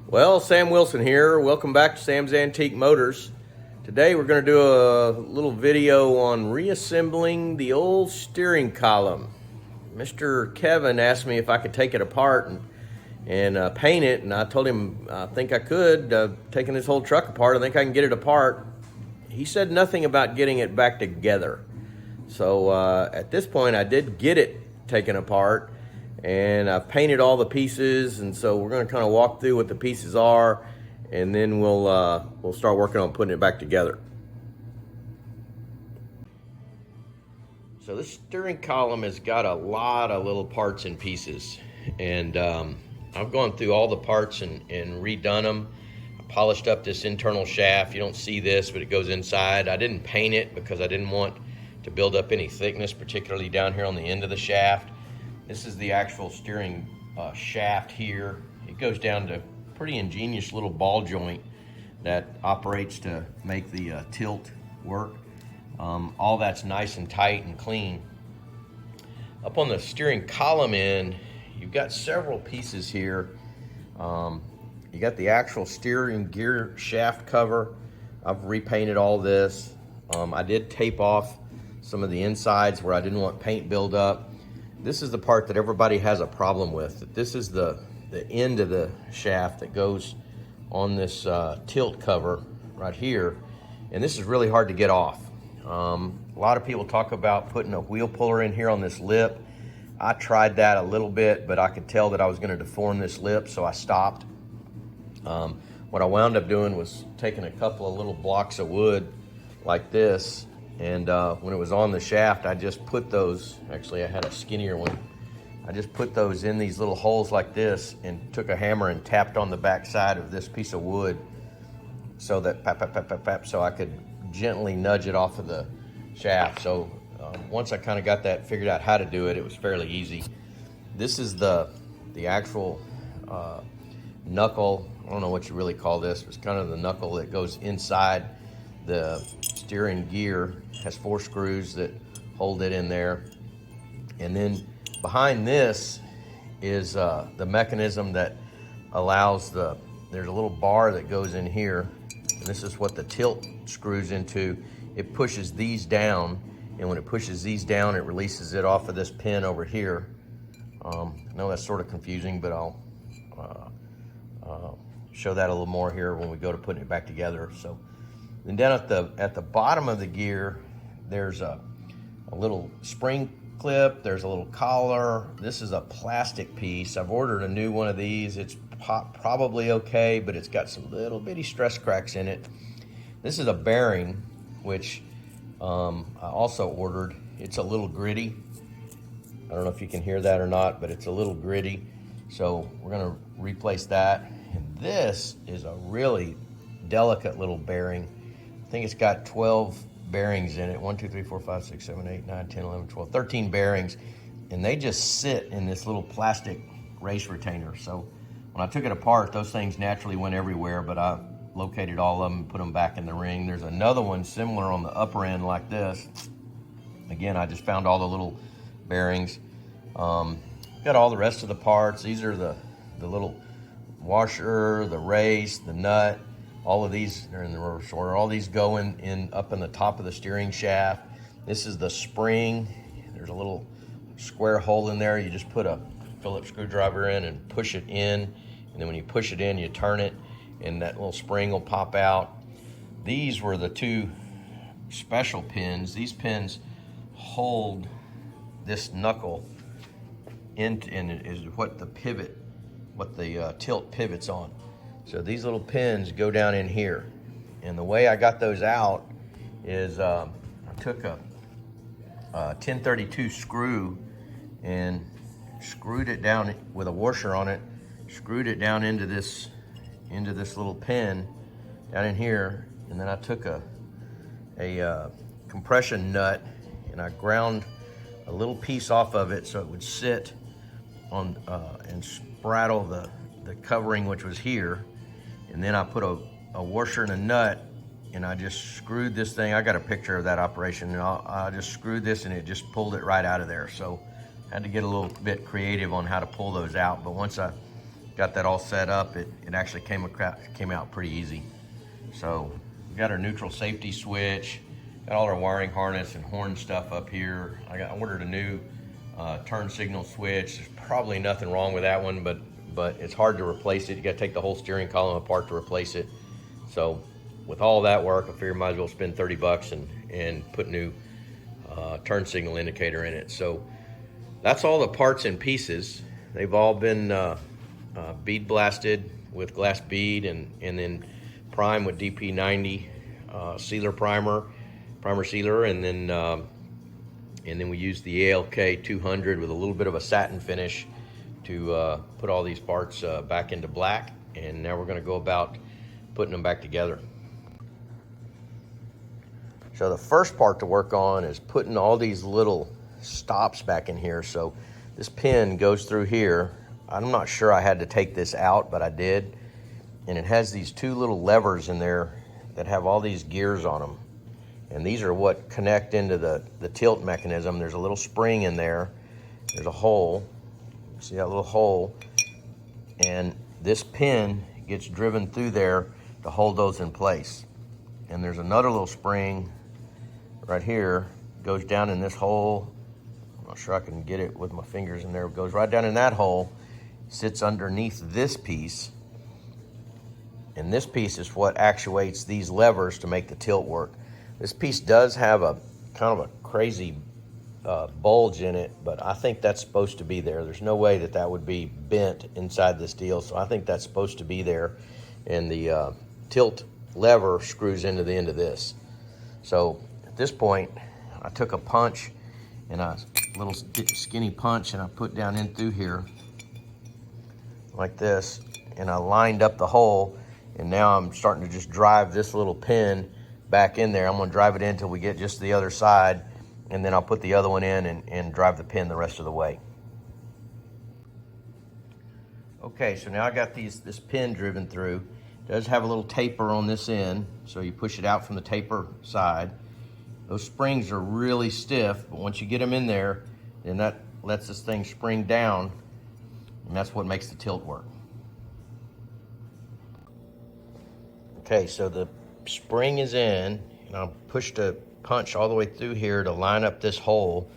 Well, Sam Wilson here. Welcome back to Sam's Antique Motors. Today we're going to do a little video on reassembling the old steering column. Mr. Kevin asked me if I could take it apart and paint it, and I told him I think I could. Taking this whole truck apart, I think I can get it apart. He said nothing about getting it back together. So at this point I did get it taken apart, and I've painted all the pieces, and so we're going to kind of walk through what the pieces are, and then we'll start working on putting it back together. So this steering column has got a lot of little parts and pieces, and I've gone through all the parts and redone them. I polished up this internal shaft. You don't see this, but it goes inside. I didn't paint it because I didn't want to build up any thickness, particularly down here on the end of the shaft. This is the actual steering shaft here. It goes down to pretty ingenious little ball joint that operates to make the tilt work. All that's nice and tight and clean. Up on the steering column end, you've got several pieces here. You got the actual steering gear shaft cover. I've repainted all this. I did tape off some of the insides where I didn't want paint buildup. This is the part that everybody has a problem with. This is the end of the shaft that goes on this tilt cover right here, and this is really hard to get off. A lot of people talk about putting a wheel puller in here on this lip. I tried that a little bit, but I could tell that I was going to deform this lip, so I stopped. What I wound up doing was taking a couple of little blocks of wood like this, and when it was on the shaft, I just put those, actually I had a skinnier one, I just put those in these little holes like this and took a hammer and tapped on the back side of this piece of wood so that so I could gently nudge it off of the shaft. So once I kind of got that figured out how to do it, it was fairly easy. This is the actual knuckle. I don't know what you really call this. It's kind of the knuckle that goes inside the steering gear. It has 4 screws that hold it in there. And then behind this is the mechanism that allows there's a little bar that goes in here, and this is what the tilt screws into. It pushes these down, and when it pushes these down, it releases it off of this pin over here. I know that's sort of confusing, but I'll show that a little more here when we go to putting it back together. So then down at the bottom of the gear, there's a little spring clip, there's a little collar. This is a plastic piece. I've ordered a new one of these. It's probably okay, but it's got some little bitty stress cracks in it. This is a bearing, which I also ordered. It's a little gritty. I don't know if you can hear that or not, but it's a little gritty. So we're gonna replace that. And this is a really delicate little bearing. I think it's got 12 bearings in it. 1, 2, 3, 4, 5, 6, 7, 8, 9, 10, 11, 12, 13 bearings. And they just sit in this little plastic race retainer. So when I took it apart, those things naturally went everywhere, but I located all of them and put them back in the ring. There's another one similar on the upper end like this. Again, I just found all the little bearings. Got all the rest of the parts. These are the little washer, the race, the nut. All of these are in the reverse order. All these go up in the top of the steering shaft. This is the spring. There's a little square hole in there. You just put a Phillips screwdriver in and push it in. And then when you push it in, you turn it, and that little spring will pop out. These were the 2 special pins. These pins hold this knuckle and is what the tilt pivots on. So these little pins go down in here. And the way I got those out is I took a 1032 screw and screwed it down with a washer on it, screwed it down into this little pin down in here, and then I took a compression nut and I ground a little piece off of it so it would sit on and spraddle the covering, which was here. And then I put a washer and a nut, and I just screwed this thing. I got a picture of that operation, and I just screwed this, and it just pulled it right out of there. So I had to get a little bit creative on how to pull those out. But once I got that all set up, it actually came out pretty easy. So we got our neutral safety switch, got all our wiring harness and horn stuff up here. I ordered a new turn signal switch. There's probably nothing wrong with that one, but it's hard to replace it. You got to take the whole steering column apart to replace it. So with all that work, I figured might as well spend 30 bucks and put new turn signal indicator in it. So that's all the parts and pieces. They've all been bead blasted with glass bead and then prime with DP90 sealer primer sealer, and then we use the ALK 200 with a little bit of a satin finish to put all these parts back into black. And now we're going to go about putting them back together. So the first part to work on is putting all these little stops back in here. So this pin goes through here. I'm not sure I had to take this out, but I did. And it has these two little levers in there that have all these gears on them. And these are what connect into the tilt mechanism. There's a little spring in there. There's a hole. See that little hole? And this pin gets driven through there to hold those in place. And there's another little spring right here, goes down in this hole. I'm not sure I can get it with my fingers in there. It goes right down in that hole, sits underneath this piece. And this piece is what actuates these levers to make the tilt work. This piece does have a kind of a crazy bulge in it, but I think that's supposed to be there. There's no way that would be bent inside this deal, so I think that's supposed to be there. And the tilt lever screws into the end of this. So at this point, I took a punch and a little skinny punch, and I put down in through here like this, and I lined up the hole. And now I'm starting to just drive this little pin back in there. I'm going to drive it in until we get just the other side, and then I'll put the other one in and drive the pin the rest of the way. Okay, so now I got this pin driven through. It does have a little taper on this end, so you push it out from the taper side. Those springs are really stiff, but once you get them in there, then that lets this thing spring down, and that's what makes the tilt work. Okay, so the spring is in, and I'll push the punch all the way through here to line up this hole.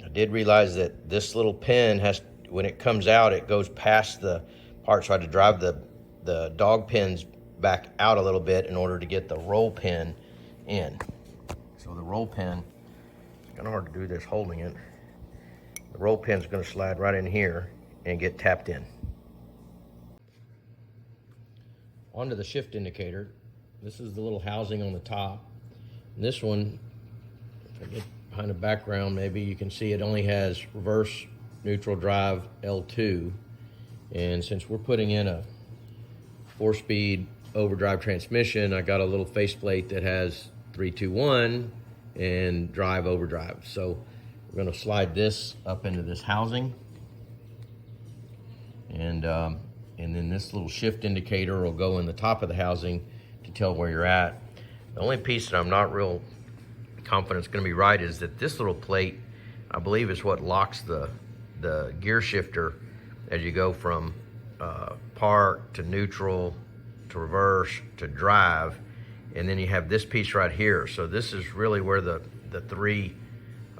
I did realize that this little pin has, when it comes out, it goes past the part, so I had to drive the dog pins back out a little bit in order to get the roll pin in. So the roll pin, it's kind of hard to do this holding it. The roll pin is going to slide right in here and get tapped in. Onto the shift indicator. This is the little housing on the top. And this one, if I get behind the background, maybe you can see it only has reverse, neutral drive, L2. And since we're putting in a 4-speed overdrive transmission, I got a little faceplate that has 3, 2, 1 and drive overdrive. So we're going to slide this up into this housing. And then this little shift indicator will go in the top of the housing to tell where you're at. The only piece that I'm not real confident is going to be right is that this little plate, I believe, is what locks the gear shifter as you go from park to neutral to reverse to drive. And then you have this piece right here. So this is really where the 3,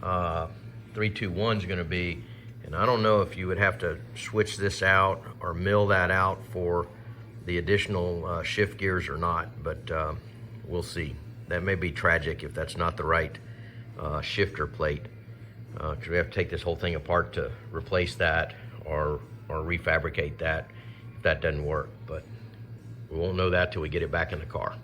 2, 1 is going to be. And I don't know if you would have to switch this out or mill that out for the additional shift gears or not, but we'll see. That may be tragic if that's not the right shifter plate, because we have to take this whole thing apart to replace that or refabricate that if that doesn't work. But we won't know that till we get it back in the car.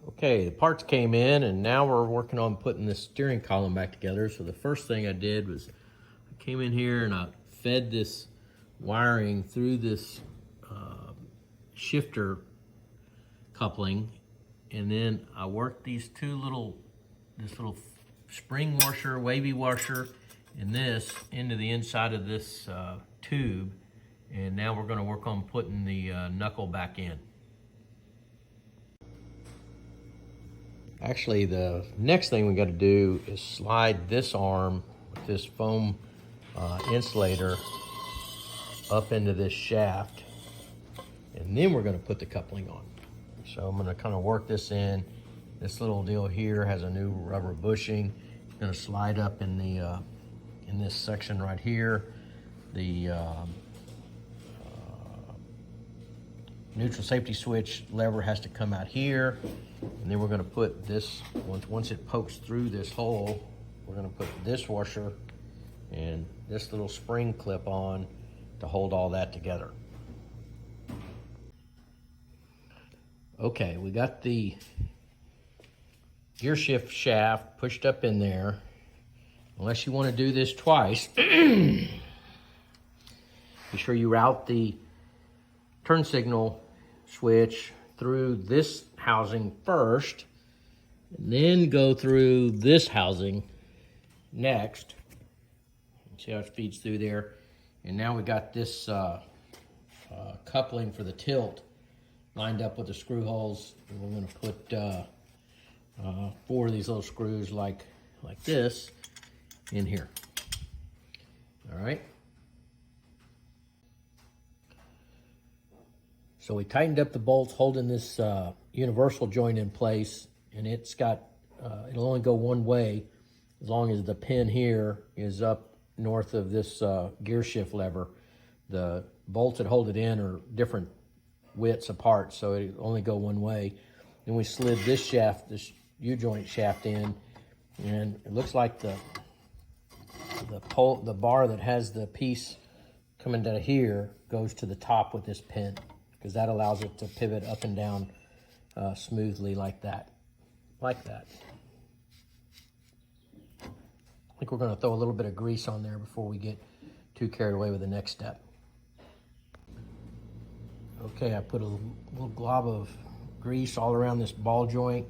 Okay, the parts came in, and now we're working on putting this steering column back together. So the first thing I did was I came in here and I fed this wiring through this shifter coupling, and then I worked these this little spring washer, wavy washer, and this into the inside of this tube. And now we're going to work on putting the knuckle back in. Actually, the next thing we got to do is slide this arm with this foam insulator up into this shaft, and then we're going to put the coupling on. So I'm going to kind of work this in. This little deal here has a new rubber bushing. It's going to slide up in the in this section right here. The neutral safety switch lever has to come out here, and then we're going to put this, once it pokes through this hole, we're going to put this washer and this little spring clip on to hold all that together. Okay, we got the gear shift shaft pushed up in there. Unless you want to do this twice, be sure you route the turn signal switch through this housing first, and then go through this housing next. See how it feeds through there. And now we got this coupling for the tilt lined up with the screw holes. And we're going to put 4 of these little screws like this in here. All right. So we tightened up the bolts holding this universal joint in place, and it's got, it'll only go one way as long as the pin here is up north of this gear shift lever. The bolts that hold it in are different widths apart, so it'll only go one way. Then we slid this shaft, this U-joint shaft in, and it looks like the bar that has the piece coming down here goes to the top with this pin, because that allows it to pivot up and down smoothly like that. I think we're going to throw a little bit of grease on there before we get too carried away with the next step. Okay, I put a little glob of grease all around this ball joint,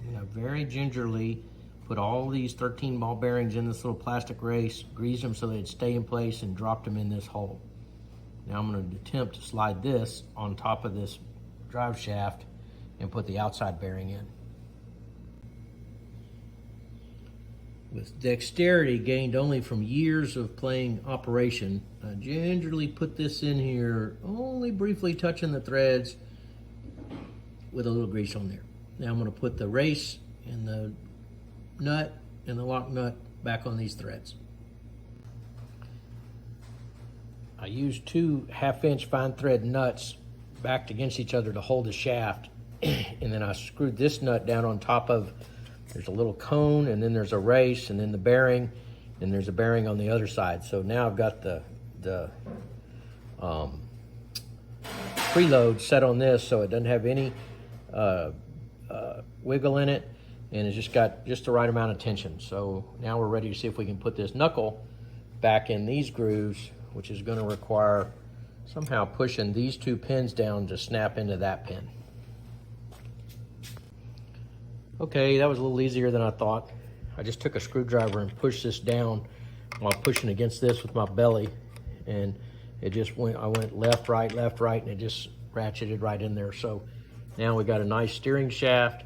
and I very gingerly put all these 13 ball bearings in this little plastic race, greased them so they'd stay in place, and dropped them in this hole. Now I'm going to attempt to slide this on top of this drive shaft and put the outside bearing in. With dexterity gained only from years of playing operation, I gingerly put this in here, only briefly touching the threads with a little grease on there. Now I'm going to put the race and the nut and the lock nut back on these threads. I used 2 1/2-inch fine thread nuts backed against each other to hold the shaft, and then I screwed this nut down on top of, there's a little cone, and then there's a race, and then the bearing, and there's a bearing on the other side. So now I've got the preload set on this so it doesn't have any wiggle in it, and it's just got just the right amount of tension. So now we're ready to see if we can put this knuckle back in these grooves, which is going to require somehow pushing these 2 pins down to snap into that pin. Okay, that was a little easier than I thought. I just took a screwdriver and pushed this down while pushing against this with my belly, and it just went, I went left, right, and it just ratcheted right in there. So now we got a nice steering shaft,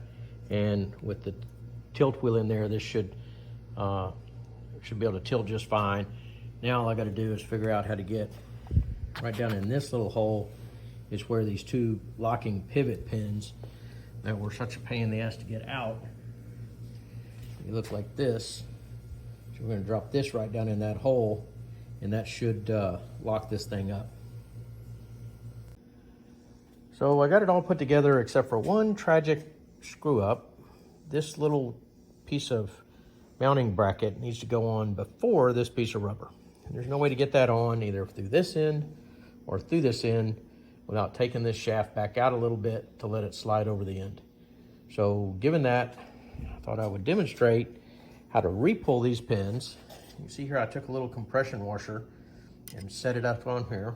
and with the tilt wheel in there, this should be able to tilt just fine. Now all I got to do is figure out how to get right down in this little hole is where these 2 locking pivot pins that were such a pain in the ass to get out. They look like this. So we're going to drop this right down in that hole, and that should lock this thing up. So I got it all put together except for one tragic screw up. This little piece of mounting bracket needs to go on before this piece of rubber. And there's no way to get that on either through this end or through this end without taking this shaft back out a little bit to let it slide over the end. So given that, I thought I would demonstrate how to re-pull these pins. You see here I took a little compression washer and set it up on here.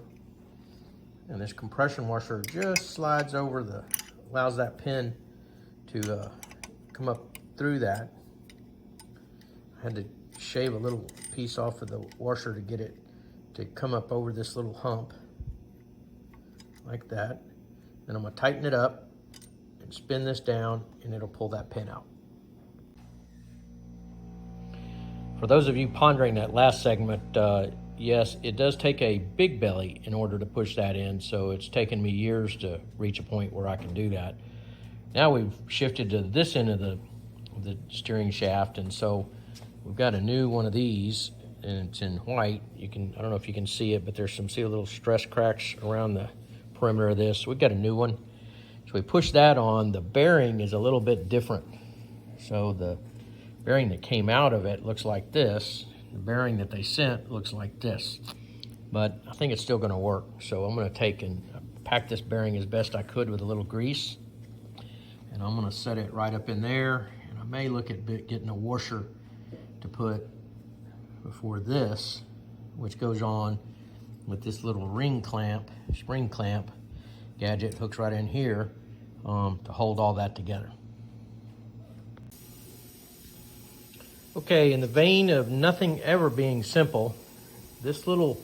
And this compression washer just slides over allows that pin to come up through that. I had to shave a little piece off of the washer to get it to come up over this little hump like that. Then I'm going to tighten it up and spin this down, and it'll pull that pin out. For those of you pondering that last segment, yes, it does take a big belly in order to push that in, so it's taken me years to reach a point where I can do that. Now we've shifted to this end of the steering shaft, and so we've got a new one of these, and it's in white. I don't know if you can see it, but there's some little stress cracks around the perimeter of this. We've got a new one. So we push that on. The bearing is a little bit different. So the bearing that came out of it looks like this. The bearing that they sent looks like this. But I think it's still going to work. So I'm going to take and pack this bearing as best I could with a little grease. And I'm going to set it right up in there. And I may look at getting a washer to put before this, which goes on with this little ring clamp, spring clamp gadget, hooks right in here to hold all that together. Okay, in the vein of nothing ever being simple, this little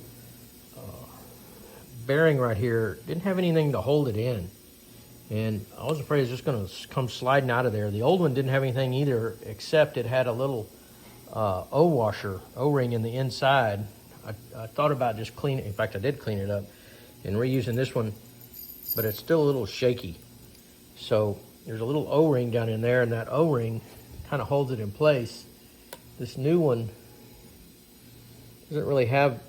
bearing right here didn't have anything to hold it in. And I was afraid it was just going to come sliding out of there. The old one didn't have anything either, except it had a little O-ring in the inside. I thought about just cleaning, in fact I did clean it up and reusing this one, but it's still a little shaky. So there's a little O-ring down in there, and that O-ring kind of holds it in place. This new one doesn't really have,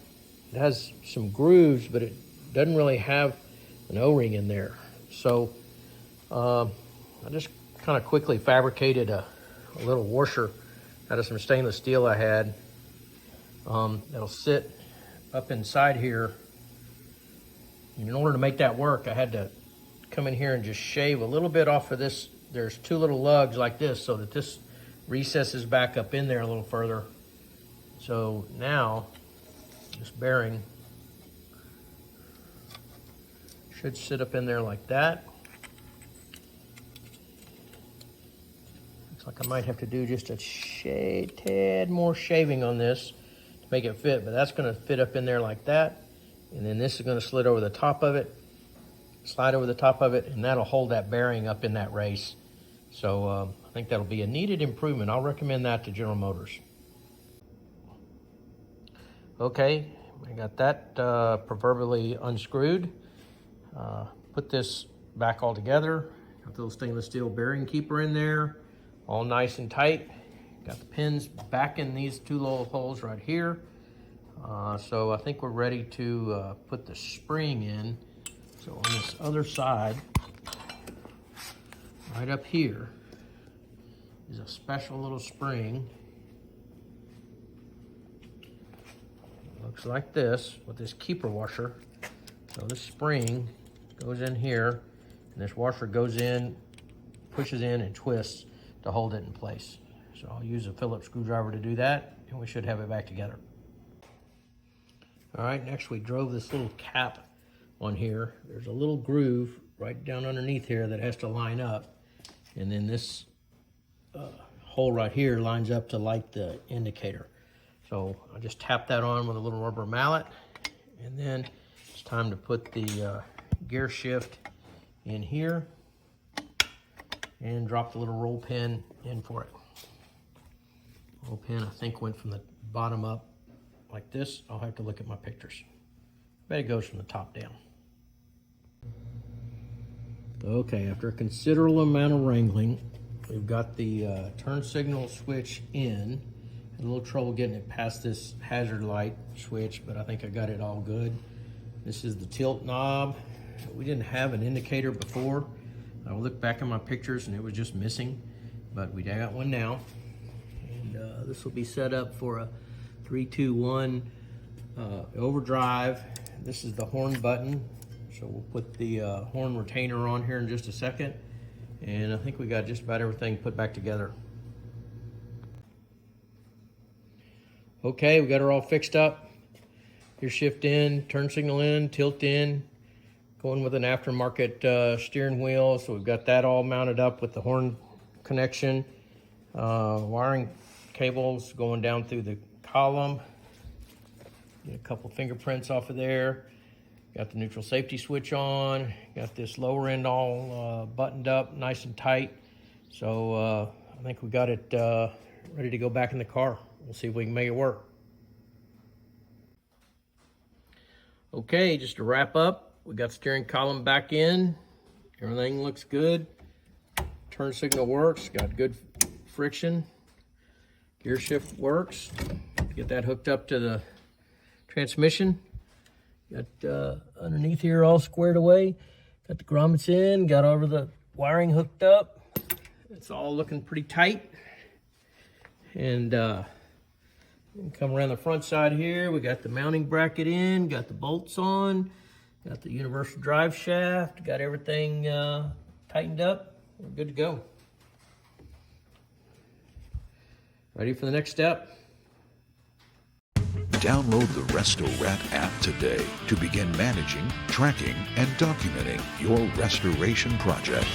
it has some grooves, but it doesn't really have an O-ring in there. So I just kind of quickly fabricated a little washer out of some stainless steel I had that'll sit up inside here. And in order to make that work, I had to come in here and just shave a little bit off of this. There's two little lugs like this, so that this recesses back up in there a little further. So now this bearing should sit up in there like that. Looks like I might have to do just a tad more shaving on this to make it fit, but that's going to fit up in there like that. And then this is going to slide over the top of it, and that'll hold that bearing up in that race. So I think that'll be a needed improvement. I'll recommend that to General Motors. Okay, I got that proverbially unscrewed. Put this back all together. Got the little stainless steel bearing keeper in there, all nice and tight. Got the pins back in these two little holes right here. So I think we're ready to put the spring in. So on this other side, right up here, is a special little spring. Looks like this with this keeper washer. So this spring goes in here, and this washer goes in, pushes in, and twists to hold it in place. So I'll use a Phillips screwdriver to do that, and we should have it back together. All right, next we drove this little cap on here. There's a little groove right down underneath here that has to line up, and then this hole right here lines up to light the indicator. So I just tap that on with a little rubber mallet, and then it's time to put the gear shift in here and drop the little roll pin in for it. Roll pin, I think, went from the bottom up like this. I'll have to look at my pictures. I bet it goes from the top down. Okay, after a considerable amount of wrangling, we've got the turn signal switch in. Had a little trouble getting it past this hazard light switch, but I think I got it all good. This is the tilt knob. We didn't have an indicator before. I looked back in my pictures and it was just missing, but we got one now. And this will be set up for a 3-2-1 overdrive. This is the horn button. So we'll put the horn retainer on here in just a second. And I think we got just about everything put back together. Okay, we got her all fixed up. Gear shift in, turn signal in, tilt in. Going with an aftermarket steering wheel. So we've got that all mounted up with the horn connection. Wiring cables going down through the column. Get a couple fingerprints off of there. Got the neutral safety switch on. Got this lower end all buttoned up, nice and tight. So I think we got it ready to go back in the car. We'll see if we can make it work. Okay, just to wrap up, we got steering column back in. Everything looks good. Turn signal works, got good friction. Gear shift works. Get that hooked up to the transmission. Got underneath here all squared away. Got the grommets in, got over the wiring hooked up. It's all looking pretty tight. And come around the front side here, we got the mounting bracket in, got the bolts on, got the universal drive shaft, got everything tightened up. We're good to go. Ready for the next step? Download the Resto-Rat app today to begin managing, tracking, and documenting your restoration project.